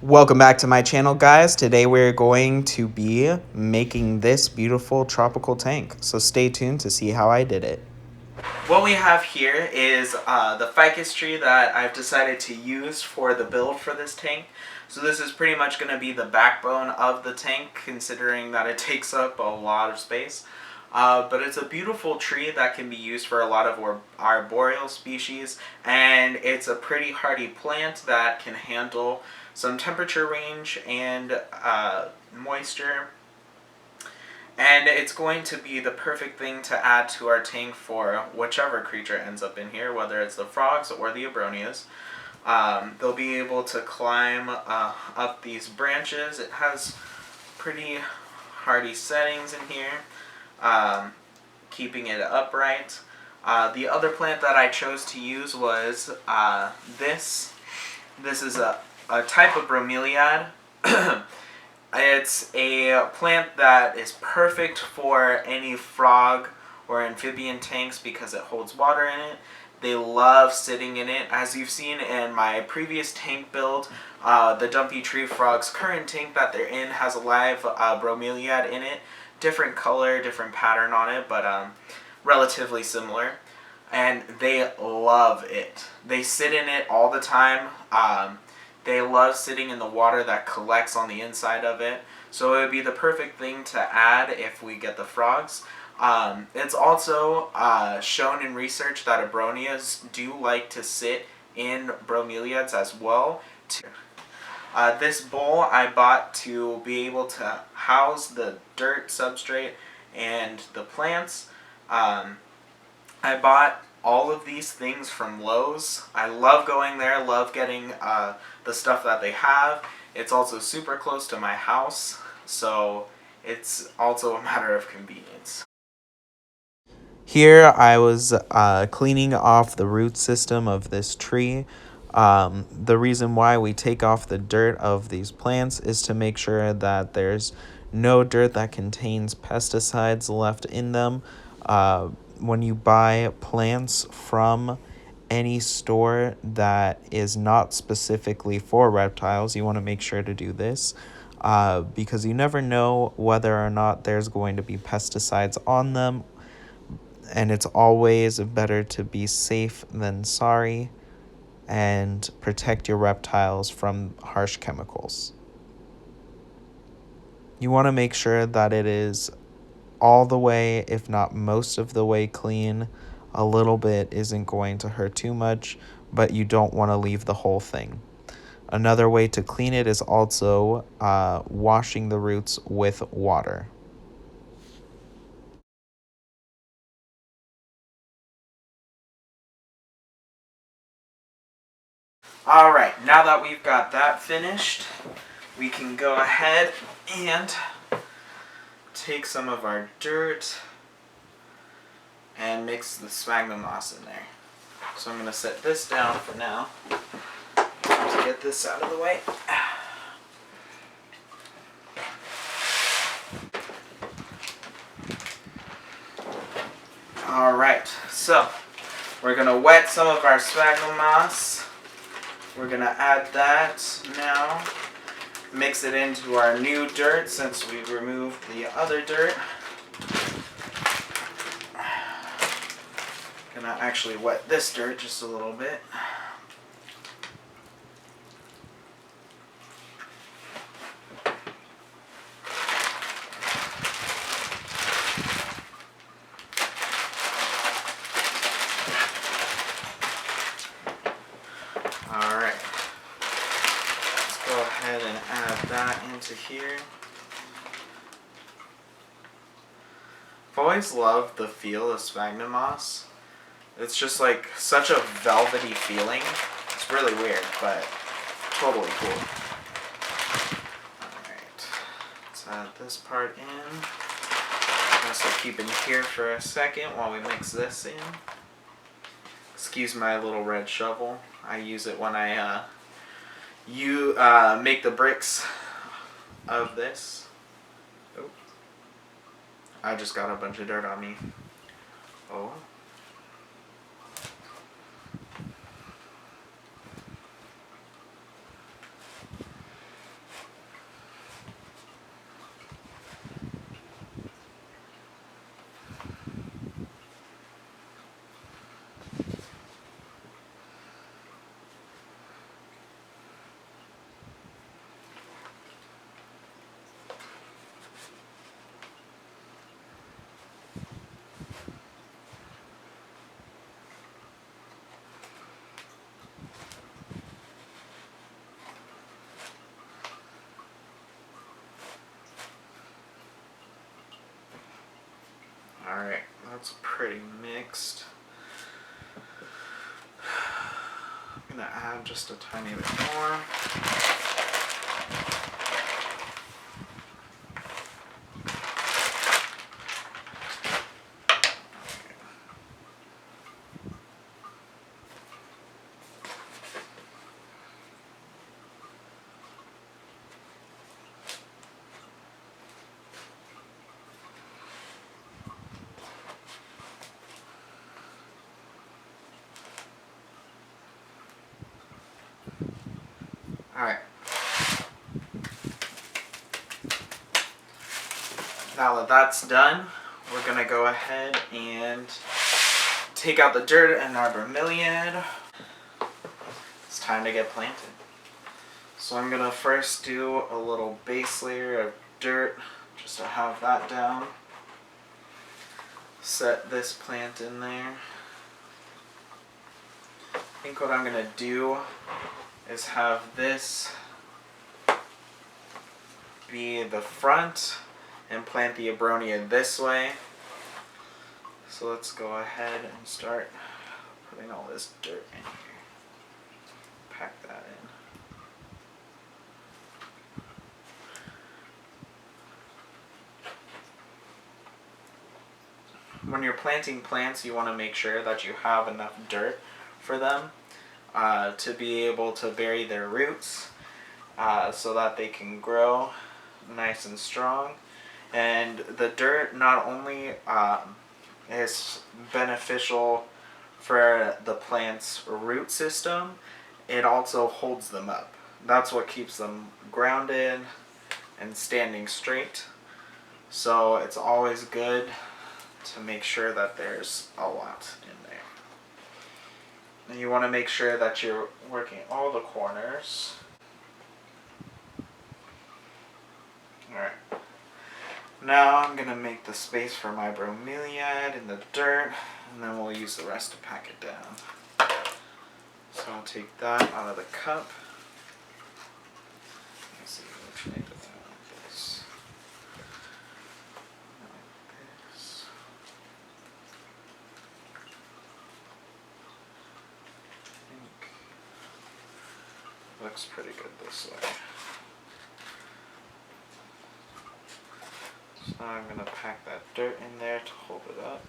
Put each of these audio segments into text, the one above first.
Welcome back to my channel, guys. Today we're going to be making this beautiful tropical tank, so stay tuned to see how I did it. What we have here is the ficus tree that I've decided to use for the build for this tank. So this is pretty much going to be the backbone of the tank, considering that it takes up a lot of space. But it's a beautiful tree that can be used for a lot of arboreal species, and it's a pretty hardy plant that can handle some temperature range and moisture. And it's going to be the perfect thing to add to our tank for whichever creature ends up in here, whether it's the frogs or the abronias. They'll be able to climb up these branches. It has pretty hardy settings in here, keeping it upright. The other plant that I chose to use was this. This is a type of bromeliad. It's a plant that is perfect for any frog or amphibian tanks because it holds water in it. They love sitting in it. As you've seen in my previous tank build, the Dumpy Tree Frog's current tank that they're in has a live bromeliad in it. Different color, different pattern on it, but relatively similar. And they love it. They sit in it all the time. They love sitting in the water that collects on the inside of it. So it would be the perfect thing to add if we get the frogs. It's also shown in research that abronias do like to sit in bromeliads as well. This bowl I bought to be able to house the dirt substrate and the plants. I bought all of these things from Lowe's. I love going there, love getting the stuff that they have. It's also super close to my house, so it's also a matter of convenience. Here I was cleaning off the root system of this tree. The reason why we take off the dirt of these plants is to make sure that there's no dirt that contains pesticides left in them. When you buy plants from any store that is not specifically for reptiles, you want to make sure to do this because you never know whether or not there's going to be pesticides on them, and it's always better to be safe than sorry and protect your reptiles from harsh chemicals. You want to make sure that it is all the way, if not most of the way, clean. A little bit isn't going to hurt too much, but you don't want to leave the whole thing. Another way to clean it is also washing the roots with water. Alright, now that we've got that finished, we can go ahead and take some of our dirt and mix the sphagnum moss in there. So I'm going to set this down for now to get this out of the way. Alright, so we're going to wet some of our sphagnum moss. We're going to add that now. Mix it into our new dirt since we've removed the other dirt. Gonna actually wet this dirt just a little bit. Alright. Let's go ahead and add that into here. I've always loved the feel of sphagnum moss. It's just like such a velvety feeling. It's really weird, but totally cool. Alright, let's add this part in. Also keep in here for a second while we mix this in. Excuse my little red shovel. I use it when I make the bricks of this. Oh, I just got a bunch of dirt on me. Oh. That's pretty mixed. I'm going to add just a tiny bit more. Alright. Now that that's done, we're going to go ahead and take out the dirt in our bromeliad. It's time to get planted. So I'm going to first do a little base layer of dirt just to have that down. Set this plant in there. I think what I'm going to do is have this be the front and plant the abronia this way. So let's go ahead and start putting all this dirt in here. Pack that in. When you're planting plants, you want to make sure that you have enough dirt for them to be able to bury their roots so that they can grow nice and strong. And the dirt not only is beneficial for the plant's root system, it also holds them up. That's what keeps them grounded and standing straight. So it's always good to make sure that there's a lot in there. And you want to make sure that you're working all the corners. Alright. Now I'm going to make the space for my bromeliad in the dirt, and then we'll use the rest to pack it down. So I'll take that out of the cup. Let's see which way to throw this. Like this. I think looks pretty good this way. So now I'm going to pack that dirt in there to hold it up.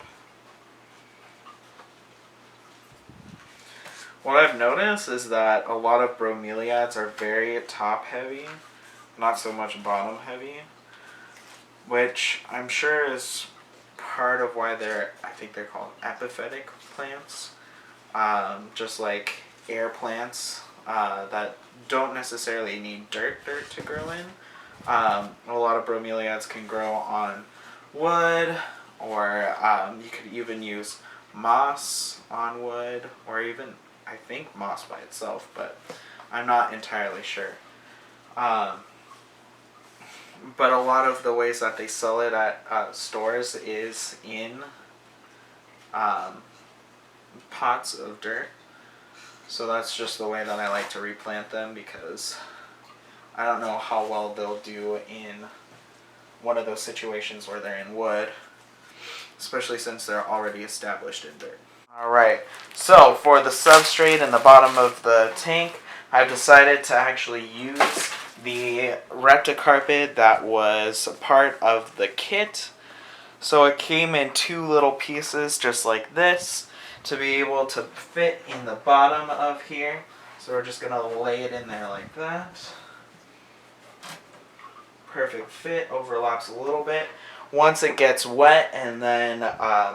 What I've noticed is that a lot of bromeliads are very top heavy, not so much bottom heavy, which I'm sure is part of why I think they're called epiphytic plants, just like air plants that don't necessarily need dirt to grow in. A lot of bromeliads can grow on wood, or you could even use moss on wood, or even, I think, moss by itself, but I'm not entirely sure. But a lot of the ways that they sell it at stores is in pots of dirt. So that's just the way that I like to replant them, because I don't know how well they'll do in one of those situations where they're in wood, especially since they're already established in dirt. Alright, so for the substrate in the bottom of the tank, I've decided to actually use the Repticarpet that was part of the kit. So it came in 2 little pieces just like this to be able to fit in the bottom of here. So we're just going to lay it in there like that. Perfect fit, overlaps a little bit. Once it gets wet and then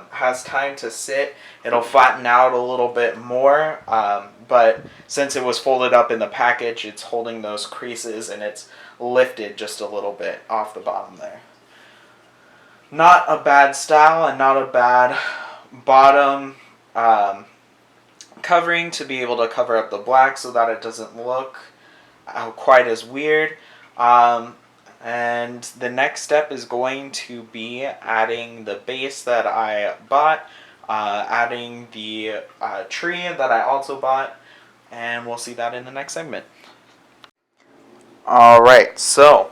has time to sit, it'll flatten out a little bit more, but since it was folded up in the package, it's holding those creases and it's lifted just a little bit off the bottom there. Not a bad style and not a bad bottom covering to be able to cover up the black so that it doesn't look quite as weird. And the next step is going to be adding the base that I bought, adding the tree that I also bought, and we'll see that in the next segment. Alright, so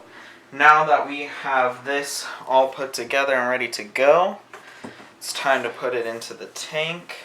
now that we have this all put together and ready to go, It's time to put it into the tank.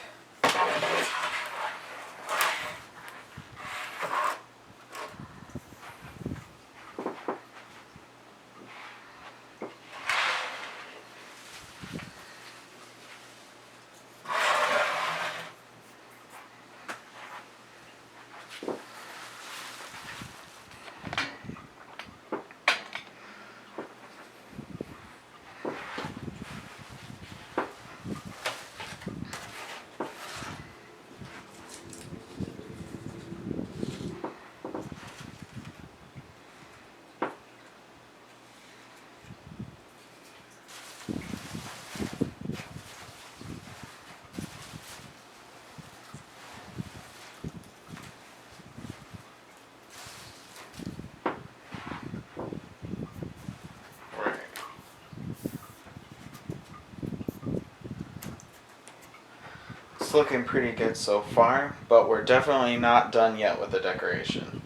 It's looking pretty good so far, but we're definitely not done yet with the decoration.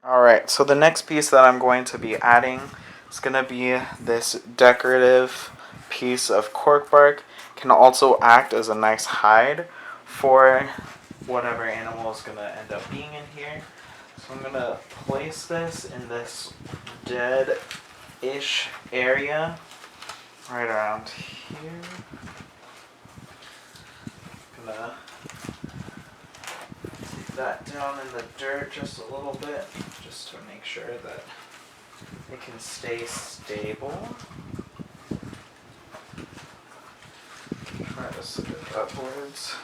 Alright, so the next piece that I'm going to be adding is going to be this decorative piece of cork bark. Can also act as a nice hide for whatever animal is going to end up being in here. So I'm going to place this in this dead-ish area right around here. I'm going to take that down in the dirt just a little bit, just to make sure that it can stay stable. Try to sit it upwards.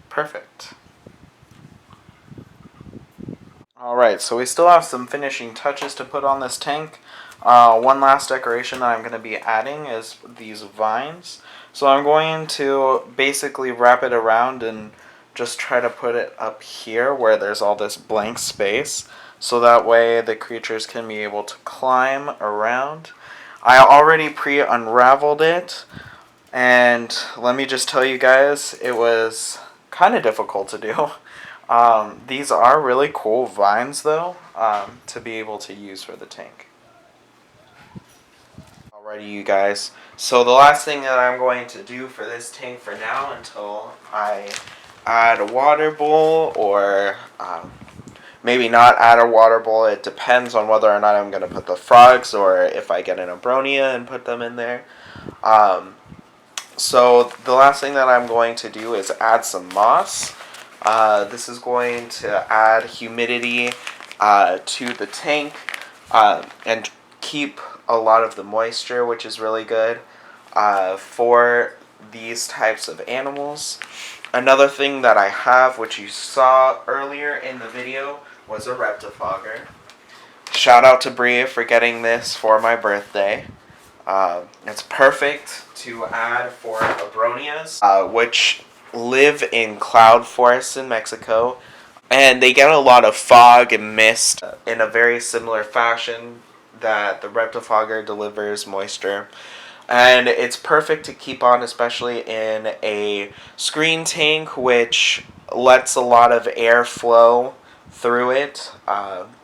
Perfect. Alright, so we still have some finishing touches to put on this tank. One last decoration that I'm going to be adding is these vines. So I'm going to basically wrap it around and just try to put it up here where there's all this blank space, so that way the creatures can be able to climb around. I already pre-unraveled it, and let me just tell you guys, it was kind of difficult to do. These are really cool vines, though, to be able to use for the tank. Alrighty, you guys. So the last thing that I'm going to do for this tank for now, until I add a water bowl, or maybe not add a water bowl, it depends on whether or not I'm going to put the frogs, or if I get an abronia and put them in there. So the last thing that I'm going to do is add some moss. This is going to add humidity to the tank and keep a lot of the moisture, which is really good for these types of animals. Another thing that I have, which you saw earlier in the video, was a reptifogger. Shout out to Bria for getting this for my birthday. It's perfect to add for abronias, which live in cloud forests in Mexico, and they get a lot of fog and mist in a very similar fashion that the reptifogger delivers moisture. And it's perfect to keep on, especially in a screen tank, which lets a lot of air flow through it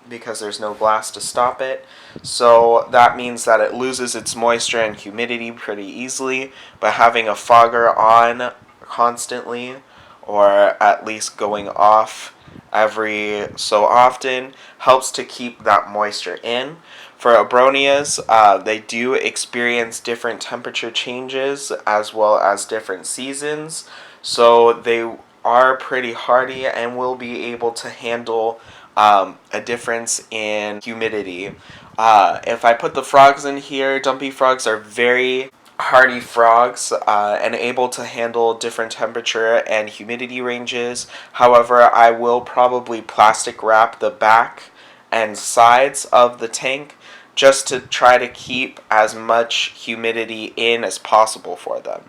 because there's no glass to stop it. So that means that it loses its moisture and humidity pretty easily, but having a fogger on constantly, or at least going off every so often, helps to keep that moisture in. For abronias, they do experience different temperature changes as well as different seasons, so they are pretty hardy and will be able to handle a difference in humidity. If I put the frogs in here, dumpy frogs are very hardy frogs and able to handle different temperature and humidity ranges. However, I will probably plastic wrap the back and sides of the tank just to try to keep as much humidity in as possible for them.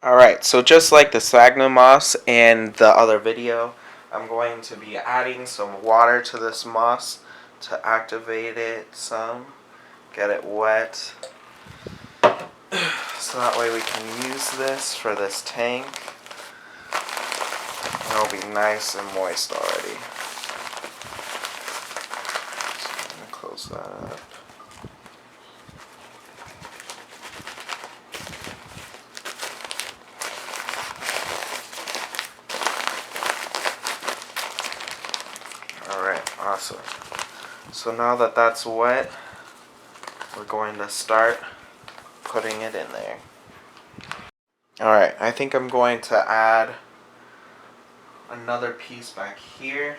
Alright, so just like the sphagnum moss and the other video, I'm going to be adding some water to this moss to activate it some, get it wet, so that way we can use this for this tank. It'll be nice and moist already. So I'm going to close that up. Alright, awesome. So now that that's wet, we're going to start putting it in there. Alright, I think I'm going to add another piece back here,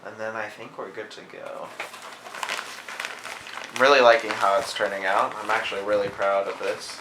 and then I think we're good to go. I'm really liking how it's turning out. I'm actually really proud of this.